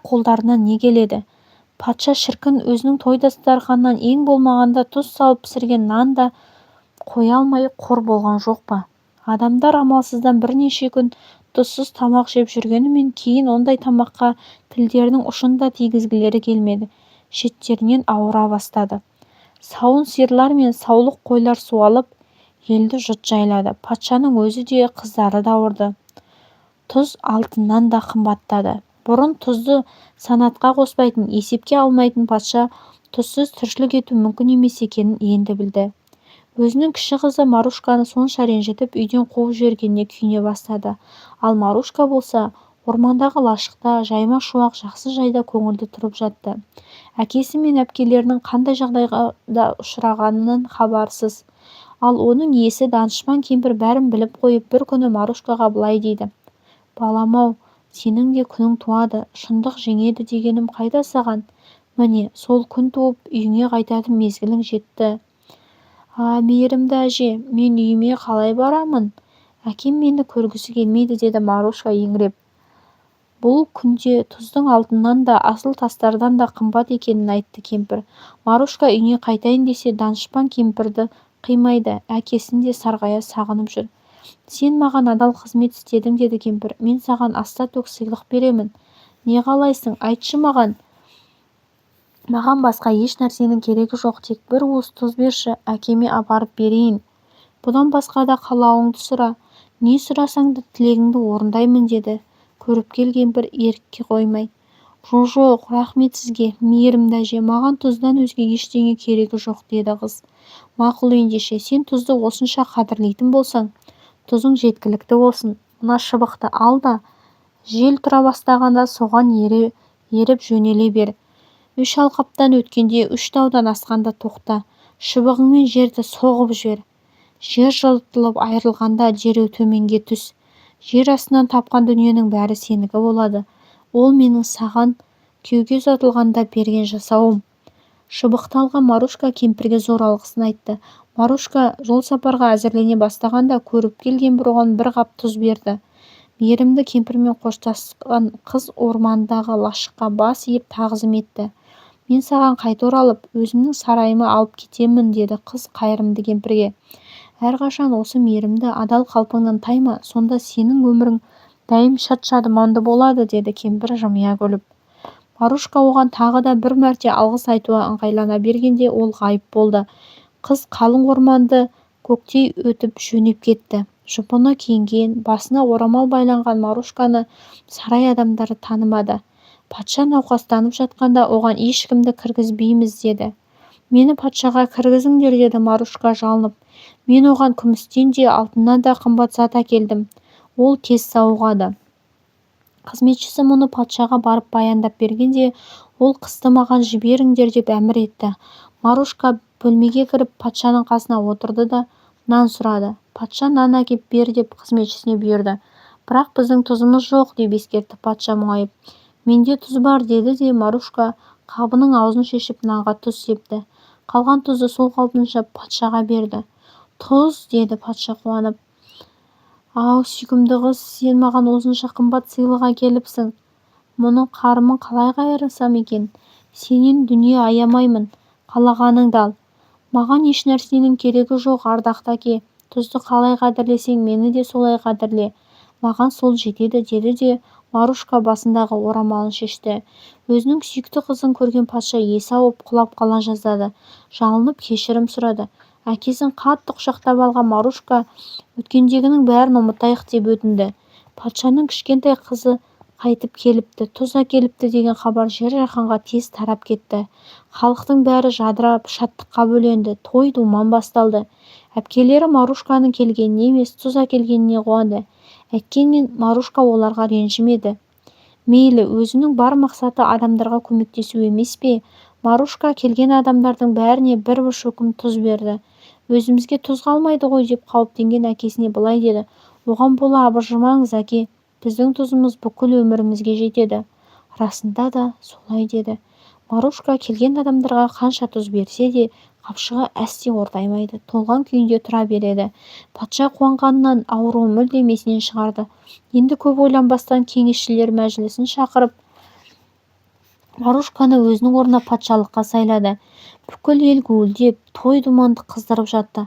қолдарынан не келеді? Патша шіркін өзінің той дастарханынан ең болмағанда тұз салып пісірген нан да қоя алмай қор болған жоқ па? Адамдар амалсыздан бірнеше күн тұзсыз тамақ жеп жүргенімен кейін ондай тамаққа тілдерінің ұшын да тигізгілері келмеді. Шеттерінен ауыра бастады. Сауын сиырлар мен саулық қойлар суалып, елді жұт жайлады. Патшаның өзі де қыздары да ауырды. Тұз алтыннан да қымбаттады. Бұрын тұзды санатқа қоспайтын, есепке алмайтын патша тұзсыз тіршілік ету мүмкін емес екенін енді білді. Өзінің кіші қызы Марушканы сонша ренжітіп үйден қуып жібергеніне күйіне бастады. Ал Марушка болса, ормандағы лашықта жайма шуақ жақсы жайда көңілді тұрып жатты. Әкесі мен әпкелерінің қандай жағдайға да ұшырағанынан хабарсыз. Ал оның иесі данышпан кемпір бәрін біліп қойып, бір күні Марушкаға былай дейді: «Балам-ау, сенің де күнің туады, шындық жеңеді дегенім қайда саған? Міне, сол күн туып, үйіңе қайтатын мезгілің жетті». Мейірімді әже, мен үйіме қалай барамын? Әкем мені көргісі келмейді, деді Марушка еңіреп. Бұл күнде тұздың алтыннан да, асыл тастардан да қымбат екенін айтты кемпір. Марушка үйіне қайтайын десе, данышпан кемпірді қимайды, әкесін де сарғая сағынып жүр. «Сен маған адал қызмет істедің», деді кемпір. «Мен саған аста-төк сыйлық беремін. Не қалайсың, айтшы маған». «Маған басқа еш нәрсенің керегі жоқ, тек бір уыс тұз берші, әкеме апарып берейін. Бұдан басқа да қалауыңды сұра, не сұрасаң да тілегіңді орындаймын», деді көріпкел кемпір ерікке қоймай. «Жоқ, рахмет сізге, мейірімді әже, маған тұздан өзге ештеңе керегі жоқ», деді қыз. «Мақұл ендеше, сен тұзды осынша қадірлейтін болсаң, тұзың жеткілікті болсын. Мына шыбықты ал да, жел тұра бастағанда соған еріп жөнеле бер. 3 алқаптан өткенде 3 таудан асқанда тоқта, шыбығыңмен жерді соғып жібер. Жер жылтылып айырылғанда дереу төменге түс. Жер астынан тапқан дүниенің бәрі сенікі болады. Ол менің саған күйеуге ұзатылғанда берген жасауым». Шыбықты алған Марушка кемпірге зор алғысын айтты. Марушка жол сапарға әзірлене бастағанда көріпкел кемпір оған бір қап тұз берді. Мейірімді кемпірмен қоштасқан қыз ормандағы лашыққа бас иіп тағзым етті. «Мен саған қайта оралып, өзімнің сарайыма алып кетемін», деді қыз қайырымды кемпірге. «Әрқашан осы мейірімді, адал қалпыңнан тайма, сонда сенің өмірің дәйім шат-шадыманды болады», деді кемпір жымия күліп. Марушка оған тағы да бір мәрте алғыс айтуға ыңғайлана бергенде ол ғайып болды. Қыз қалың орманды көктей өтіп жөнеп кетті. Жұпыны киінген, басына орамал байланған Марушканы сарай адамдары танымады. Патша науқастанып жатқанда оған ешкімді кіргізбейміз деді. «Мені патшаға кіргізіңдер», деді Марушка жалынып. «Мен оған күмістен де, алтыннан да қымбат зат әкелдім. Ол тез сауығады». Қызметшісі мұны патшаға барып баяндап бергенде, ол «Қысты маған жіберіңдер» деп әмір етті. Марушка бөлмеге кіріп патшаның қасына отырды да нан сұрады. Патша нан әкеп бер деп қызметшісіне бұйырды. «Бірақ біздің тұзымыз жоқ», деп ескертті патша мұңайып. «Менде тұз бар», деді де Марушка қабының аузын шешіп нанға тұз септі. Қалған тұзды сол қалпынша патшаға берді. «Тұз», деді патша қуанып. «Ау, сүйкімді қыз, сен маған осынша қымбат сыйлық әкеліпсің. Мұның қарымын қалай қайырсам екен? Сенен дүние аямаймын, қалағаныңды ал. Маған еш нәрсенің керегі жоқ, ардақты әке. Тұзды қалай қадірлесең, мені де солай қадірле. Маған сол жетеді», деді де Марушка басындағы орамалын шешті. Өзінің сүйікті қызын көрген патша есі ауып құлап қала жаздады. Жалынып кешірім сұрады. Әкесін қатты құшақтап алған Марушка өткендегінің бәрін ұмытайық деп өтінді. Патшаның кішкентай қызы қайтып келіпті, тұз әкеліпті деген хабар жер-жаһанға тез тарап кетті. Халықтың бәрі жадырап, шаттыққа бөленді, той-думан басталды. Әпкелері Марушканың келгеніне емес, тұз әкелгеніне қуанды. Әйткенмен Марушка оларға ренжімеді. Мейлі, өзінің бар мақсаты адамдарға көмектесу емес пе? Марушка келген адамдардың бәріне бір шөкім тұз берді. «Өзімізге тұз қалмайды ғой», деп қауіптенген әкесіне былай деді. «Оған бола абыржымаңыз, әке. Біздің тұзымыз бүкіл өмірімізге жетеді». «Расында да солай», деді. Марушка келген адамдарға қанша тұз берсе де, қапшығы әсте ортаймайды, толған күйінде тұра береді. Патша қуанғанынан ауруы мүлдем есінен шығарды. Енді көп ойланбастан кеңесшілер мәжілісін шақырып Марушканы өзінің орнына патшалыққа сайлады. Бүкіл ел гуілдеп, той-думанды қыздырып жатты.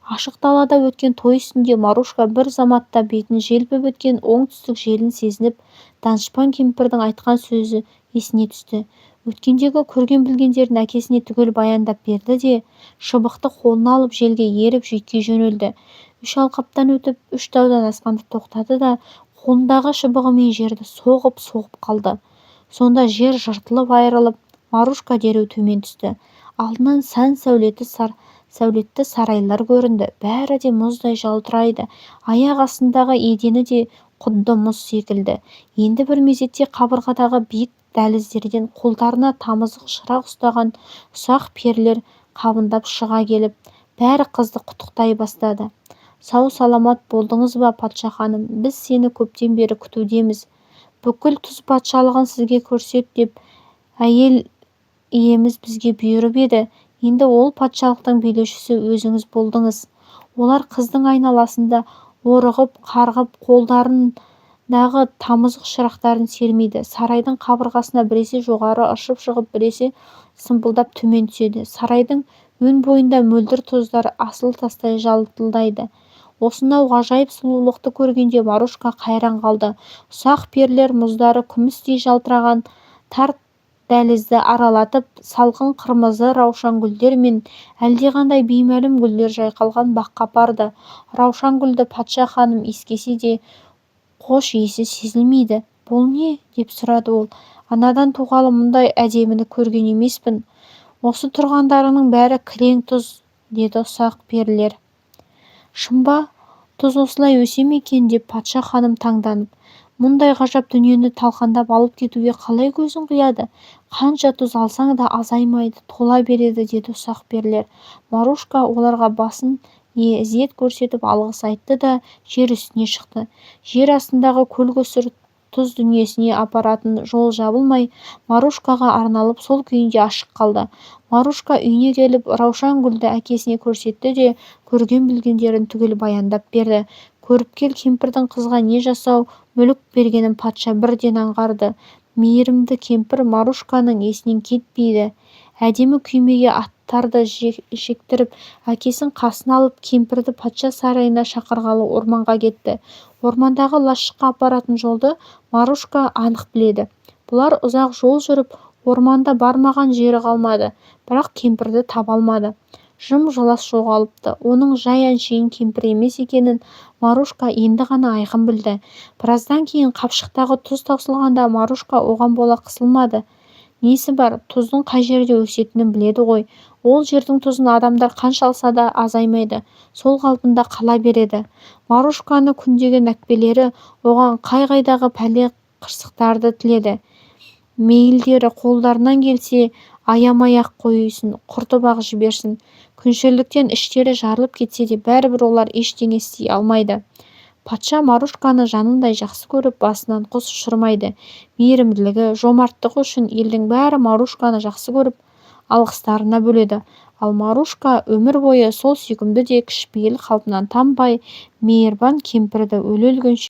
Ашық далада өткен той үстінде Марушка бір заматта бетін желпіп өткен оңтүстік желін сезініп, данышпан кемпірдің айтқан сөзі есіне түсті. Өткендегі көрген-білгендерін әкесіне түгел баяндап берді де, шыбықты қолына алып желге еріп жүйткей жөнелді. 3 алқаптан өтіп, 3 таудан асқанда тоқтады да, қолындағы шыбығымен жерді соғып қалды. Сонда жер жыртылып айырылып, Марушка дереу төмен түсті. Алдынан сәулетті сарайлар көрінді. Бәрі де мұздай жалтырайды. Аяқ астындағы едені де құдды мұз секілді. Енді бір мезетте қабырғадағы биік дәліздерден қолдарына тамызық шырақ ұстаған ұсақ перілер қабындап шыға келіп, бәрі қызды құттықтай бастады. Сау-саламат болдыңыз ба, патша ханым? Біз сені көптен бері күтудеміз. Бүкіл тұз патшалығын сізге көрсет деп әйел иеміз бізге бұйырып еді. Енді ол патшалықтың билеушісі өзіңіз болдыңыз. Олар қыздың айналасында орығып, қарғып, қолдарындағы тамызық шырақтарын сермейді. Сарайдың қабырғасына біресе жоғары ыршып шығып, біресе сымпылдап төмен түседі. Сарайдың өн бойында мөлдір тоздар асыл тастай жалтылдайды. Осынау ғажайып сұлулықты көргенде Марушка қайран қалды. Ұсақ перілер мұздары күмістей жалтыраған тар дәлізді аралатып, салқын қырмызы раушан гүлдер мен әлдеқандай беймәлім гүлдер жайқалған баққа апарды. Раушан гүлді патша ханым иіскесе де қош иісі сезілмейді. Бұл не? Деп сұрады ол. Анадан туғалы мұндай әдеміні көрген емеспін. Осы тұрғандарының бәрі кілең тұз, деді ұсақ перілер. Шын ба? Тұз осылай өсе ме екен деп патша ханым таңданып, мұндай ғажап дүниені талқандап алып кетуге қалай көзің құяды? Қанша тұз алсаң да азаймайды, тола береді, деді ұсақ перілер. Марушка оларға басын ізет көрсетіп алғыс айтты да жер үстіне шықты. Жер астындағы көл-көсір тұз дүниесіне апаратын жол жабылмай, Марушкаға арналып сол күйінде ашық қалды. Марушка үйіне келіп, раушан гүлді әкесіне көрсетті де, көрген-білгендерін түгел баяндап берді. Көріпкел кемпірдің қызға не жасау мүлік бергенін патша бірден аңғарды. Мейірімді кемпір Марушканың есінен кетпейді. Әдемі күймеге аттарды жектіріп, әкесін қасына алып, кемпірді патша сарайына шақырғалы орманға кетті. Ормандағы лашыққа апаратын жолды Марушка анық біледі. Бұлар ұзақ жол жүріп, орманда бармаған жері қалмады, бірақ кемпірді таба алмады. Жым-жылас жоғалыпты. Оның жай әншейін кемпір емес екенін Марушка енді ғана айқын білді. Біраздан кейін қапшықтағы тұз таусылғанда Марушка оған бола қысылмады. Несі бар, тұздың қай жерде өсетінін біледі ғой. Ол жердің тұзын адамдар қанша алса да азаймайды, сол қалпында қала береді. Марушканы күндеген әкпелері оған қай-қайдағы пәле қырсықтарды тіледі. Мейілдері қолдарынан келсе аямай-ақ қойсын, құртып-ақ жіберсін. Күншілдіктен іштері жарылып кетсе де бәрібір олар ештеңе істей алмайды. Патша Марушканы жанындай жақсы көріп, басынан құс ұшырмайды. Мейірімділігі, жомарттығы үшін елдің бәрі Марушканы жақсы көріп, алғыстарына бөледі. Ал Марушка өмір бойы сол сүйкімді де кішіпейіл қалпынан танбай, мейірбан кемпірді өле-өлгенше